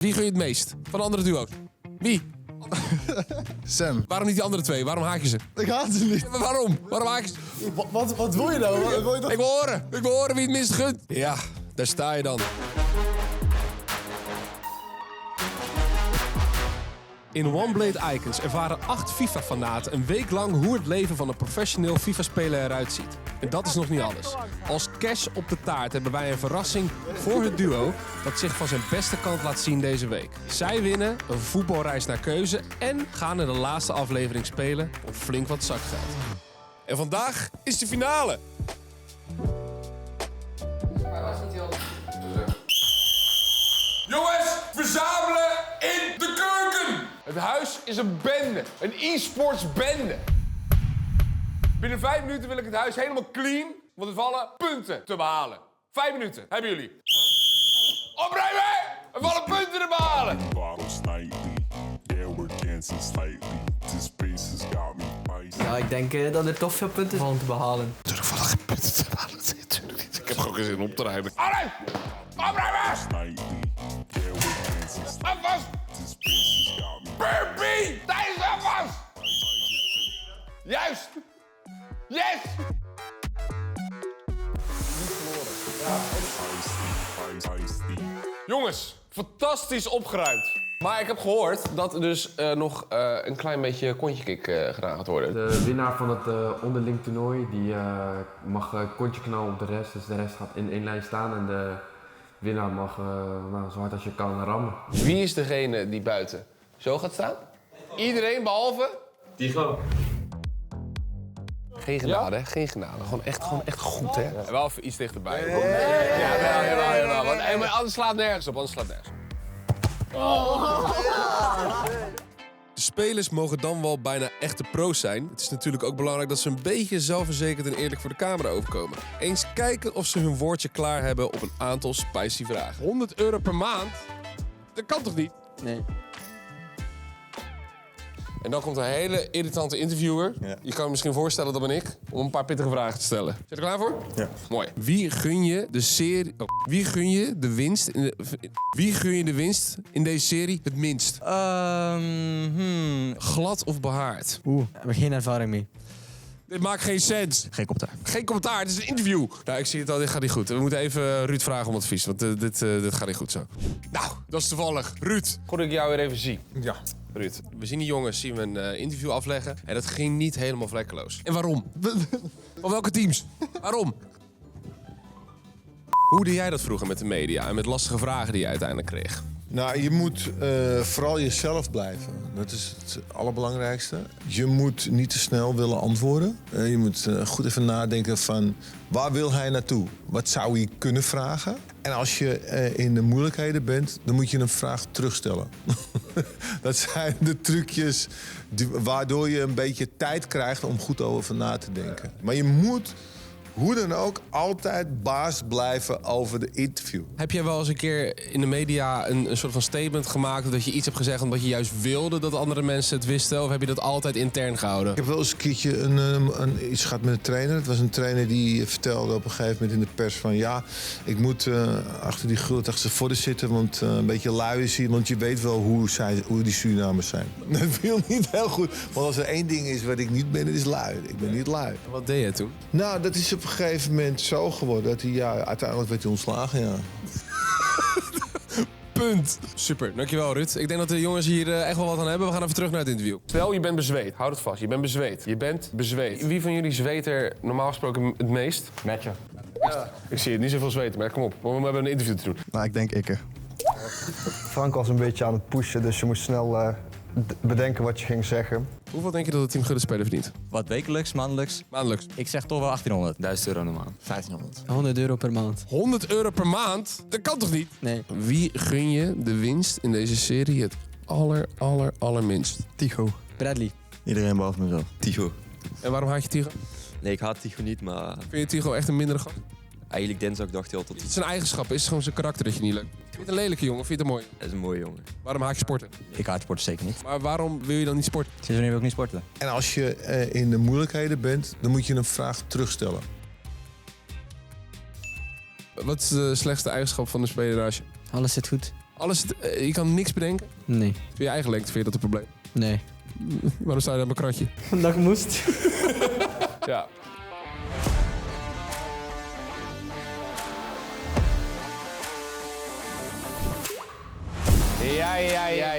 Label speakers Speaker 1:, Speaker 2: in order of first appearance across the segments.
Speaker 1: Wie gun je het meest van de andere duo's? Wie?
Speaker 2: Sam.
Speaker 1: Waarom niet die andere twee? Waarom haak je ze?
Speaker 2: Ik haat ze niet.
Speaker 1: Ja, maar waarom? Waarom haak je ze?
Speaker 2: Wat wil je nou? Wat wil je dat?
Speaker 1: Ik wil horen wie het minst gunt. Ja, daar sta je dan. In One Blade Icons ervaren 8 FIFA-fanaten een week lang hoe het leven van een professioneel FIFA-speler eruit ziet. En dat is nog niet alles. Als cash op de taart hebben wij een verrassing voor het duo dat zich van zijn beste kant laat zien deze week. Zij winnen een voetbalreis naar keuze en gaan in de laatste aflevering spelen om flink wat zakgeld. En vandaag is de finale.
Speaker 3: Jongens, verzamelen in de keuken! Het huis is een bende. Een e-sports bende. Binnen 5 minuten wil ik het huis helemaal clean, want er vallen punten te behalen. 5 minuten, hebben jullie. Opruimen! Er vallen punten te behalen!
Speaker 4: Bottles nightly, yeah, we're dancing slightly. This bass has got me feisty.
Speaker 5: Ja, ik denk dat er toch veel punten vallen te behalen.
Speaker 2: Natuurlijk vallen geen punten te halen. Natuurlijk niet.
Speaker 1: Ik heb gewoon geen zin om op te rijden.
Speaker 3: Alright! Opruimen!
Speaker 4: Nightly, yeah, we're dancing slightly.
Speaker 3: Afwas!
Speaker 4: This bass has got me
Speaker 3: Burpee! Tijdens de afwas! Juist! Yes!
Speaker 4: feisty.
Speaker 3: Jongens, fantastisch opgeruimd. Maar ik heb gehoord dat er dus nog een klein beetje kontjekick gedaan gaat worden.
Speaker 5: De winnaar van het onderling toernooi die mag kontje knallen op de rest. Dus de rest gaat in één lijn staan en de winnaar mag zo hard als je kan rammen.
Speaker 3: Wie is degene die buiten zo gaat staan? Iedereen behalve?
Speaker 5: Tigo.
Speaker 3: Geen genade, hè? Geen genade. Gewoon echt goed, hè? Ja, wel even iets dichterbij. Jawel. Want, maar anders slaat nergens op,
Speaker 1: De spelers mogen dan wel bijna echte pro's zijn. Het is natuurlijk ook belangrijk dat ze een beetje zelfverzekerd en eerlijk voor de camera overkomen. Eens kijken of ze hun woordje klaar hebben op een aantal spicy vragen. €100 per maand? Dat kan toch niet?
Speaker 5: Nee.
Speaker 3: En dan komt een hele irritante interviewer.
Speaker 2: Ja.
Speaker 3: Je kan je misschien voorstellen, dat ben ik, om een paar pittige vragen te stellen. Zit je er klaar voor?
Speaker 2: Ja.
Speaker 3: Mooi.
Speaker 1: Wie gun je de serie... Wie gun je de winst... Wie gun je de winst in deze serie het minst? Glad of behaard?
Speaker 5: Daar heb ik geen ervaring mee.
Speaker 1: Dit maakt geen sens.
Speaker 5: Geen commentaar.
Speaker 1: Geen commentaar, het is een interview. Nou, ik zie het al, dit gaat niet goed. We moeten even Ruud vragen om advies, want dit gaat niet goed zo. Nou, dat is toevallig. Ruud.
Speaker 3: Goed dat ik jou weer even zie.
Speaker 1: Ja. Ruud, we zien die jongens een interview afleggen en dat ging niet helemaal vlekkeloos. En waarom? Van welke teams? Waarom? Hoe deed jij dat vroeger met de media en met lastige vragen die je uiteindelijk kreeg?
Speaker 2: Nou, je moet vooral jezelf blijven. Dat is het allerbelangrijkste. Je moet niet te snel willen antwoorden. Je moet goed even nadenken van waar wil hij naartoe? Wat zou hij kunnen vragen? En als je in de moeilijkheden bent, dan moet je een vraag terugstellen. Dat zijn de trucjes waardoor je een beetje tijd krijgt om goed over na te denken. Maar je moet, hoe dan ook, altijd baas blijven over de interview.
Speaker 1: Heb jij wel eens een keer in de media een soort van statement gemaakt of dat je iets hebt gezegd omdat je juist wilde dat andere mensen het wisten? Of heb je dat altijd intern gehouden?
Speaker 2: Ik heb wel eens een keertje iets gehad met een trainer. Het was een trainer die vertelde op een gegeven moment in de pers van ja, ik moet achter die gullet achter zijn voordeur zitten, want een beetje lui is hij, want je weet wel hoe die Surinamers zijn. Dat viel niet heel goed, want als er één ding is wat ik niet ben, het is lui. Ik ben niet lui.
Speaker 1: Wat deed je toen?
Speaker 2: Nou, dat is op een gegeven moment zo geworden dat hij, uiteindelijk werd hij ontslagen, ja.
Speaker 1: Punt. Super, dankjewel Ruud. Ik denk dat de jongens hier echt wel wat aan hebben. We gaan even terug naar het interview.
Speaker 3: Stel, je bent bezweet. Houd het vast. Je bent bezweet. Je bent bezweet. Wie van jullie zweet er normaal gesproken het meest?
Speaker 5: Matchen.
Speaker 3: Ik zie het, niet zoveel zweten, maar kom op. We hebben een interview te doen.
Speaker 6: Nou, ik denk ikke. Frank was een beetje aan het pushen, dus je moest snel bedenken wat je ging zeggen.
Speaker 1: Hoeveel denk je dat het team Gudde speler verdient?
Speaker 7: Wat wekelijks, maandelijks?
Speaker 1: Maandelijks.
Speaker 7: Ik zeg toch wel 1800.
Speaker 5: €1000 normaal.
Speaker 6: 1500.
Speaker 5: €100 per maand.
Speaker 1: €100 per maand? Dat kan toch niet?
Speaker 5: Nee.
Speaker 1: Wie gun je de winst in deze serie het allerminst?
Speaker 6: Tigo.
Speaker 5: Bradley.
Speaker 6: Iedereen behalve mezelf.
Speaker 7: Tigo.
Speaker 1: En waarom haat je Tigo?
Speaker 7: Nee, ik haat Tigo niet, maar
Speaker 1: Vind je Tigo echt een mindere gast?
Speaker 7: eigenlijk dinsdag dacht hij al tot
Speaker 1: Het
Speaker 7: iets.
Speaker 1: is zijn eigenschap, is het gewoon zijn karakter dat je niet leuk vindt? Vind je het een lelijke jongen, vind je het mooi?
Speaker 7: Dat is een mooie jongen.
Speaker 1: Waarom haat je sporten?
Speaker 7: Ik haat sporten zeker niet.
Speaker 1: Maar waarom wil je dan niet sporten?
Speaker 7: Sinds wanneer wil ik niet sporten?
Speaker 2: En als je in de moeilijkheden bent, dan moet je een vraag terugstellen.
Speaker 1: Wat is de slechtste eigenschap van de speler naast je?
Speaker 5: Alles zit goed.
Speaker 1: Je kan niks bedenken?
Speaker 8: Nee.
Speaker 1: Je eigen lengte, vind je dat een probleem?
Speaker 8: Nee.
Speaker 1: Waarom sta je aan mijn kratje?
Speaker 8: Vandaag moest.
Speaker 3: Ja.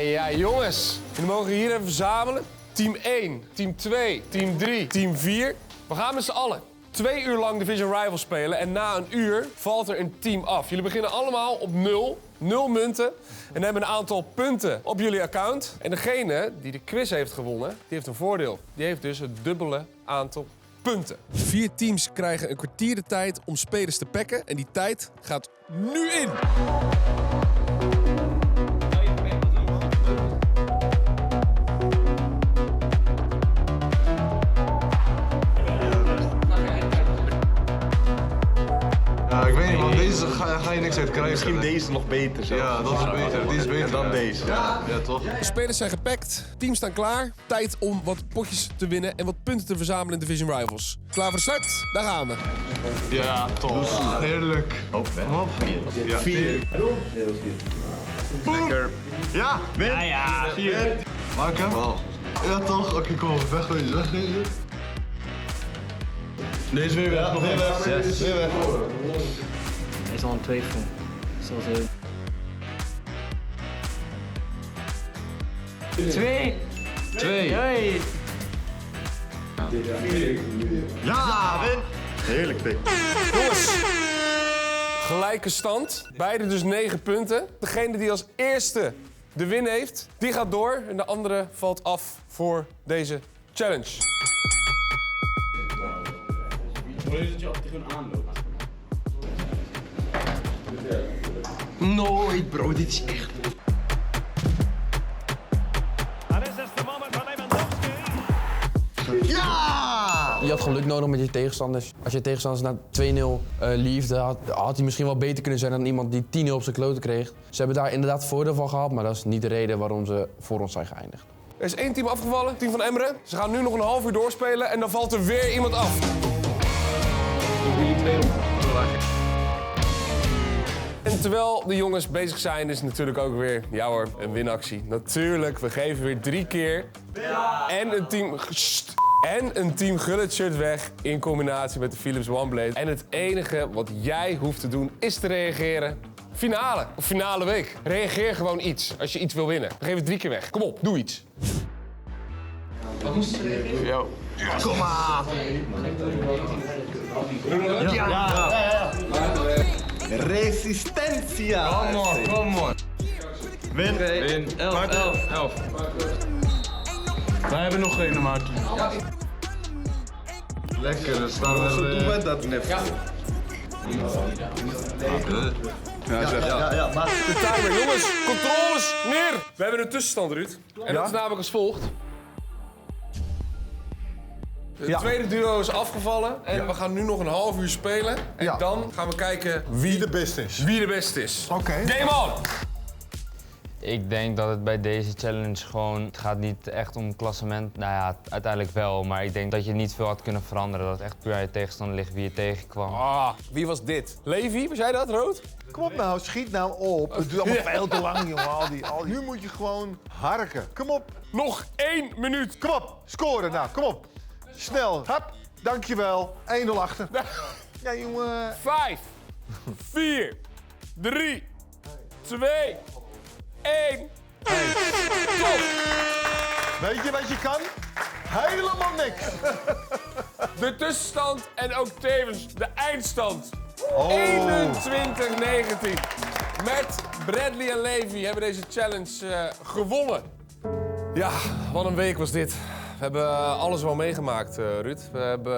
Speaker 3: Ja, jongens. Jullie mogen hier even verzamelen. Team 1, team 2, team 3, team 4. We gaan met z'n allen 2 uur lang Division Rivals spelen en na een uur valt er een team af. Jullie beginnen allemaal op 0 munten en hebben een aantal punten op jullie account. En degene die de quiz heeft gewonnen, die heeft een voordeel. Die heeft dus het dubbele aantal punten.
Speaker 1: 4 teams krijgen een kwartier de tijd om spelers te packen en die tijd gaat nu in.
Speaker 9: Ja, ik weet niet, man. Deze ga je niks uit krijgen.
Speaker 10: Misschien deze nog beter zo.
Speaker 9: Ja, dat is beter. Die is beter
Speaker 10: dan deze.
Speaker 9: Ja, toch?
Speaker 1: De spelers zijn gepakt, teams staan klaar. Tijd om wat potjes te winnen en wat punten te verzamelen in Division Rivals. Klaar voor de start? Daar gaan we.
Speaker 9: Ja, toch. Heerlijk.
Speaker 10: Kom op. 4.
Speaker 9: Lekker. Ja, win.
Speaker 10: Ja, 4.
Speaker 9: Maak hem. Ja, toch? Oké, kom op. Wegwezen. Nee, is weer weg. Weer weg.
Speaker 10: Yes.
Speaker 9: Weer weg.
Speaker 8: Hij is al een twijfel. Zoals 2.
Speaker 9: 2.
Speaker 8: Hey.
Speaker 9: Ja, win. Heerlijk, pik.
Speaker 3: Jongens, gelijke stand. Beide dus 9 punten. Degene die als eerste de win heeft, die gaat door. En de andere valt af voor deze challenge.
Speaker 10: Nooit, bro. Dit is echt...
Speaker 5: Je had geluk nodig met je tegenstanders. Als je tegenstanders na 2-0 liefde had hij misschien wel beter kunnen zijn dan iemand die 10-0 op zijn kloten kreeg. Ze hebben daar inderdaad voordeel van gehad, maar dat is niet de reden waarom ze voor ons zijn geëindigd.
Speaker 3: Er is 1 team afgevallen, team van Emre. Ze gaan nu nog een half uur doorspelen en dan valt er weer iemand af. En terwijl de jongens bezig zijn, is natuurlijk ook weer, ja hoor, een winactie. Natuurlijk, we geven weer 3 keer. Ja. En een team Gullet shirt weg in combinatie met de Philips OneBlade. En het enige wat jij hoeft te doen is te reageren. Finale of finale week. Reageer gewoon iets als je iets wil winnen. Dan geef het 3 keer weg. Kom op, doe iets.
Speaker 10: Wat moest je reageren? Yo. Kom maar! Ja. Resistencia! Kom on.
Speaker 9: Win.
Speaker 10: 11. Wij hebben nog geen, Maarten.
Speaker 9: Lekker, dan staan we...
Speaker 10: Zo doen wij dat net. Ja.
Speaker 3: Maar de timer, jongens, controles, neer! We hebben een tussenstand, Ruud. En dat is namelijk als volgt. De tweede duo is afgevallen en we gaan nu nog een half uur spelen. En dan gaan we kijken wie de beste is.
Speaker 2: Oké.
Speaker 3: Game on!
Speaker 11: Ik denk dat het bij deze challenge gewoon... Het gaat niet echt om klassement. Nou ja, uiteindelijk wel. Maar ik denk dat je niet veel had kunnen veranderen. Dat het echt puur aan je tegenstander ligt wie je tegenkwam.
Speaker 3: Wie was dit? Levi, was jij dat, Rood?
Speaker 2: Kom op nou, schiet nou op. Het duurt allemaal veel te lang, jongen. Al die... Nu moet je gewoon harken. Kom op.
Speaker 3: Nog 1 minuut.
Speaker 2: Kom op. Scoren nou, kom op. Snel. Hap. Dankjewel. 1-0 achter. Ja, jongen.
Speaker 3: 5, 4, 3, 2, 1. Stop.
Speaker 2: Weet je wat je kan? Helemaal niks.
Speaker 3: De tussenstand en ook tevens de eindstand. 21-19. Met Bradley en Levi hebben deze challenge gewonnen. Ja, wat een week was dit. We hebben alles wel meegemaakt, Ruud. We hebben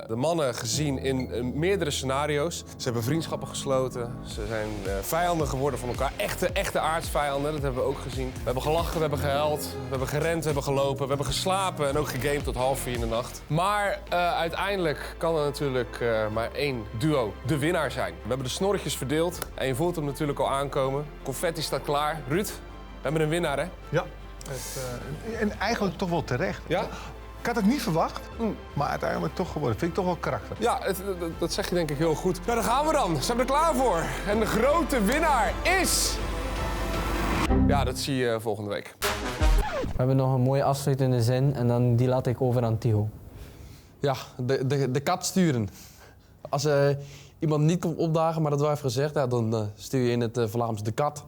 Speaker 3: de mannen gezien in meerdere scenario's. Ze hebben vriendschappen gesloten. Ze zijn vijanden geworden van elkaar. Echte aardsvijanden, dat hebben we ook gezien. We hebben gelachen, we hebben gehuild, we hebben gerend, we hebben gelopen. We hebben geslapen en ook gegamed tot 3:30 in de nacht. Maar uiteindelijk kan er natuurlijk maar 1 duo de winnaar zijn. We hebben de snorretjes verdeeld en je voelt hem natuurlijk al aankomen. Confetti staat klaar. Ruud, we hebben een winnaar, hè?
Speaker 2: Ja. En eigenlijk toch wel terecht.
Speaker 3: Ja?
Speaker 2: Ik had het niet verwacht, maar uiteindelijk toch geworden. Vind ik toch wel krachtig.
Speaker 3: Ja, dat zeg je denk ik heel goed. Ja, daar gaan we dan. Zijn we er klaar voor? En de grote winnaar is... Ja, dat zie je volgende week.
Speaker 8: We hebben nog een mooie afsluitende zin en dan die laat ik over aan Tigo.
Speaker 5: Ja, de kat sturen. Als iemand niet komt opdagen, maar dat wel even gezegd, ja, dan stuur je in het Vlaams de kat.